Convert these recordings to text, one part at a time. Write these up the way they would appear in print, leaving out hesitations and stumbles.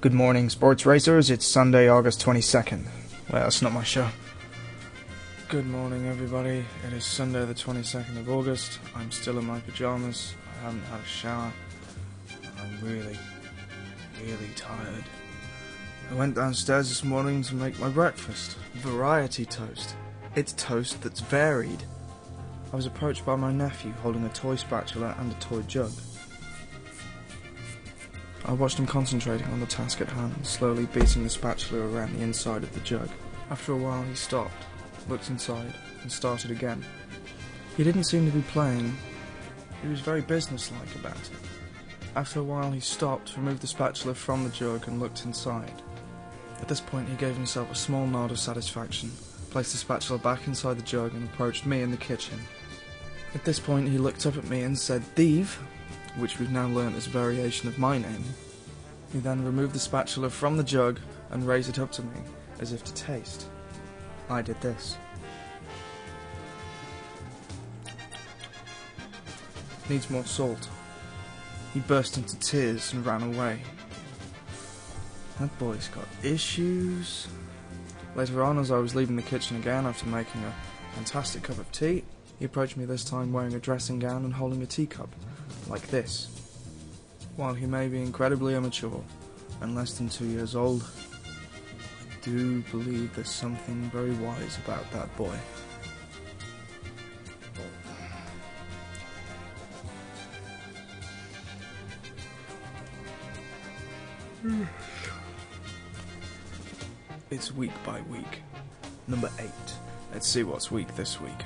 Good morning, sports racers. It's Sunday, August 22nd. Well, it's not my show. Good morning, everybody. It is Sunday the 22nd of August. I'm still in my pyjamas. I haven't had a shower. And I'm really tired. I went downstairs this morning to make my breakfast. Variety toast. It's toast that's varied. I was approached by my nephew holding a toy spatula and a toy jug. I watched him concentrating on the task at hand, slowly beating the spatula around the inside of the jug. After a while he stopped, looked inside, and started again. He didn't seem to be playing. He was very businesslike about it. After a while he stopped, removed the spatula from the jug, and looked inside. At this point he gave himself a small nod of satisfaction, placed the spatula back inside the jug, and approached me in the kitchen. At this point he looked up at me and said, "Thieve," which we've now learnt is a variation of my name. He then removed the spatula from the jug and raised it up to me, as if to taste. I did this. Needs more salt. He burst into tears and ran away. That boy's got issues. Later on, as I was leaving the kitchen again after making a fantastic cup of tea, he approached me this time wearing a dressing gown and holding a teacup, like this. While he may be incredibly immature and less than 2 years old, I do believe there's something very wise about that boy. It's week by week. Number 8. Let's see what's weak this week.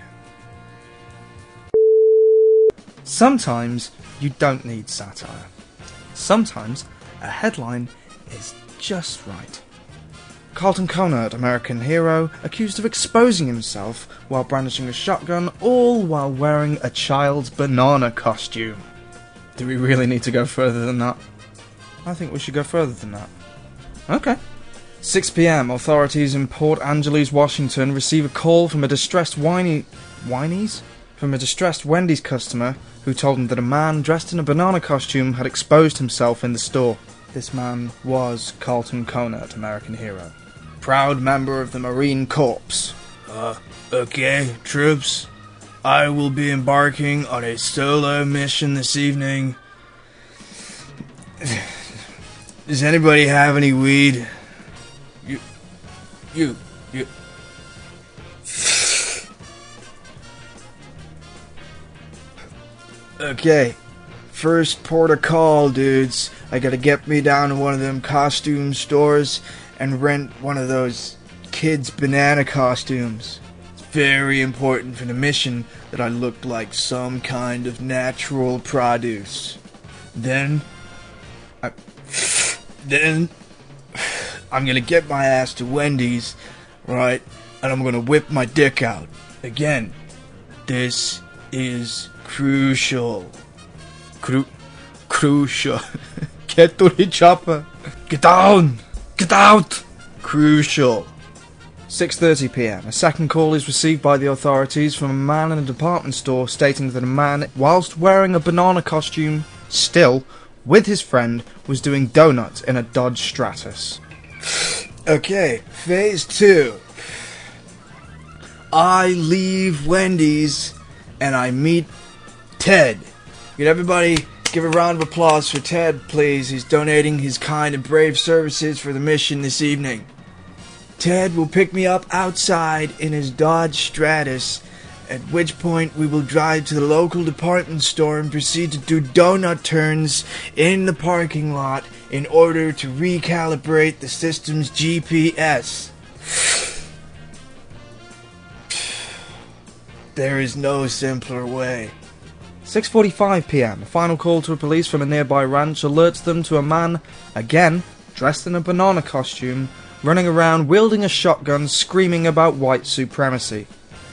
Sometimes you don't need satire. Sometimes a headline is just right. Carlton Conard, American hero, accused of exposing himself while brandishing a shotgun, all while wearing a child's banana costume. Do we really need to go further than that? I think we should go further than that. Okay. 6 p.m. Authorities in Port Angeles, Washington receive a call from a distressed Wendy's customer who told them that a man dressed in a banana costume had exposed himself in the store. This man was Carlton Conard, American hero. Proud member of the Marine Corps. Okay, troops. I will be embarking on a solo mission this evening. Does anybody have any weed? You. Okay, first port of call, dudes. I gotta get me down to one of them costume stores and rent one of those kids' banana costumes. It's very important for the mission that I look like some kind of natural produce. Then I'm gonna get my ass to Wendy's, right? And I'm gonna whip my dick out. Again, this is crucial. Crucial. Get to the chopper. Get down. Get out. Crucial. 6:30 p.m. A second call is received by the authorities from a man in a department store stating that a man, whilst wearing a banana costume, still, with his friend, was doing donuts in a Dodge Stratus. Okay, phase 2. I leave Wendy's and I meet Ted. Could everybody give a round of applause for Ted, please? He's donating his kind and brave services for the mission this evening. Ted will pick me up outside in his Dodge Stratus, at which point we will drive to the local department store and proceed to do donut turns in the parking lot in order to recalibrate the system's GPS. There is no simpler way. 6:45 p.m. A final call to police from a nearby ranch alerts them to a man, again, dressed in a banana costume, running around wielding a shotgun screaming about white supremacy.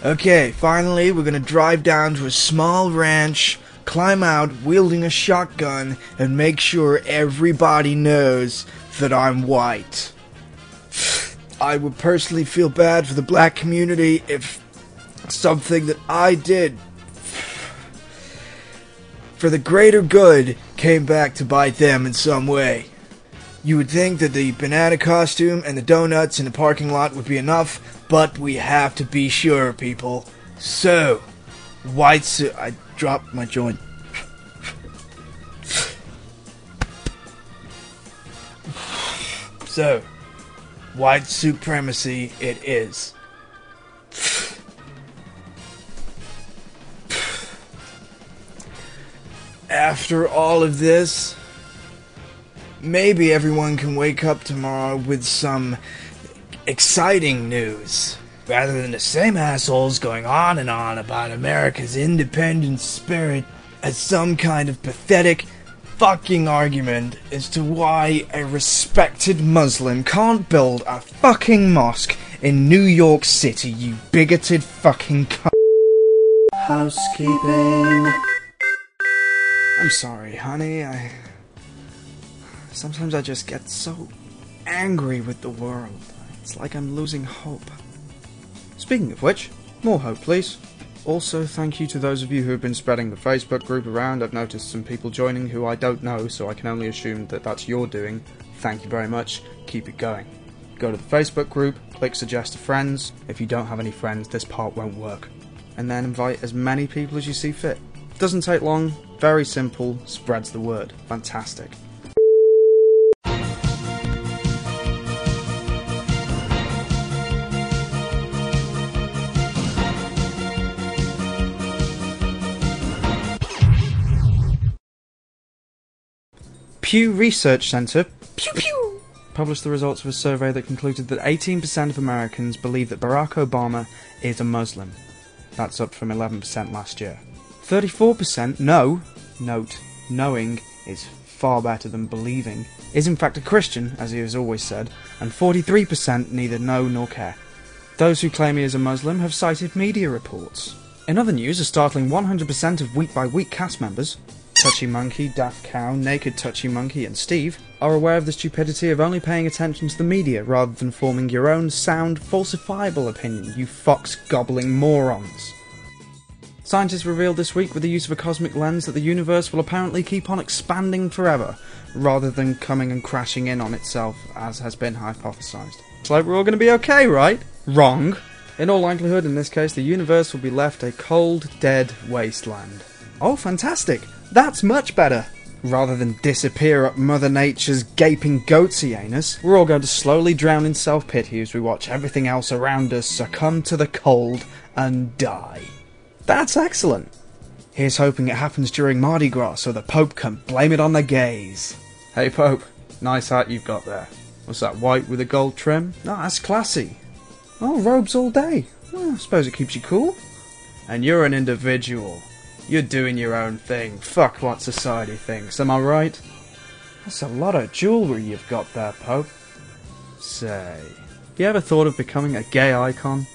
Okay, finally we're gonna drive down to a small ranch, climb out wielding a shotgun, and make sure everybody knows that I'm white. I would personally feel bad for the black community if something that I did for the greater good came back to bite them in some way. You would think that the banana costume and the donuts in the parking lot would be enough, but we have to be sure, people. So, white suit... I dropped my joint. So, white supremacy it is. After all of this, maybe everyone can wake up tomorrow with some exciting news, rather than the same assholes going on and on about America's independent spirit as some kind of pathetic fucking argument as to why a respected Muslim can't build a fucking mosque in New York City, you bigoted fucking cunt. Housekeeping. I'm sorry, honey, Sometimes I just get so angry with the world. It's like I'm losing hope. Speaking of which, more hope, please. Also, thank you to those of you who have been spreading the Facebook group around. I've noticed some people joining who I don't know, so I can only assume that that's your doing. Thank you very much. Keep it going. Go to the Facebook group, click Suggest to Friends. If you don't have any friends, this part won't work. And then invite as many people as you see fit. Doesn't take long, very simple, spreads the word. Fantastic. Pew Research Center published the results of a survey that concluded that 18% of Americans believe that Barack Obama is a Muslim. That's up from 11% last year. 34% know, note, knowing is far better than believing, is in fact a Christian, as he has always said, and 43% neither know nor care. Those who claim he is a Muslim have cited media reports. In other news, a startling 100% of Week by Week cast members, Touchy Monkey, Daft Cow, Naked Touchy Monkey and Steve, are aware of the stupidity of only paying attention to the media rather than forming your own sound, falsifiable opinion, you fox-gobbling morons. Scientists revealed this week with the use of a cosmic lens that the universe will apparently keep on expanding forever, rather than coming and crashing in on itself, as has been hypothesized. It's like we're all going to be okay, right? Wrong. In all likelihood, in this case, the universe will be left a cold, dead wasteland. Oh, fantastic! That's much better! Rather than disappear up Mother Nature's gaping goatsy anus, we're all going to slowly drown in self-pity as we watch everything else around us succumb to the cold and die. That's excellent! Here's hoping it happens during Mardi Gras so the Pope can blame it on the gays. Hey Pope, nice hat you've got there. What's that, white with a gold trim? Oh, that's classy. Oh, robes all day. Well, I suppose it keeps you cool. And you're an individual. You're doing your own thing. Fuck what society thinks, am I right? That's a lot of jewellery you've got there, Pope. Say, you ever thought of becoming a gay icon?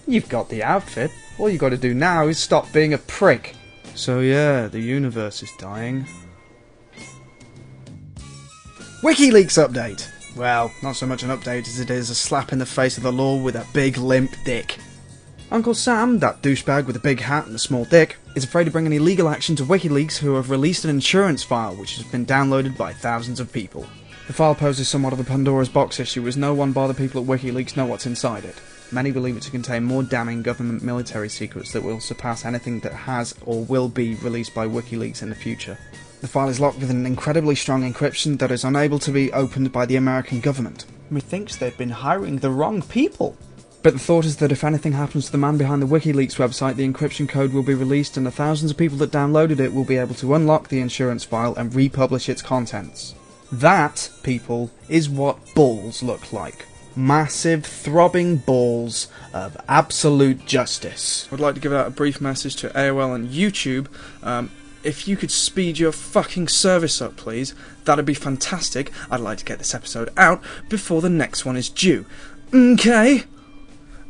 You've got the outfit. All you got to do now is stop being a prick. So yeah, the universe is dying. WikiLeaks update. Well, not so much an update as it is a slap in the face of the law with a big limp dick. Uncle Sam, that douchebag with a big hat and a small dick, is afraid to bring any legal action to WikiLeaks, who have released an insurance file which has been downloaded by thousands of people. The file poses somewhat of a Pandora's box issue, as no one bar the people at WikiLeaks know what's inside it. Many believe it to contain more damning government military secrets that will surpass anything that has or will be released by WikiLeaks in the future. The file is locked with an incredibly strong encryption that is unable to be opened by the American government. Methinks they've been hiring the wrong people. But the thought is that if anything happens to the man behind the WikiLeaks website, the encryption code will be released and the thousands of people that downloaded it will be able to unlock the insurance file and republish its contents. That, people, is what balls look like. Massive, throbbing balls of absolute justice. I'd like to give out a brief message to AOL and YouTube. If you could speed your fucking service up, please, that'd be fantastic. I'd like to get this episode out before the next one is due. Okay?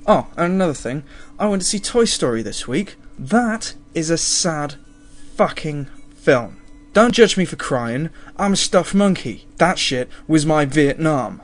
Oh, and another thing, I went to see Toy Story this week. That is a sad fucking film. Don't judge me for crying, I'm a stuffed monkey. That shit was my Vietnam.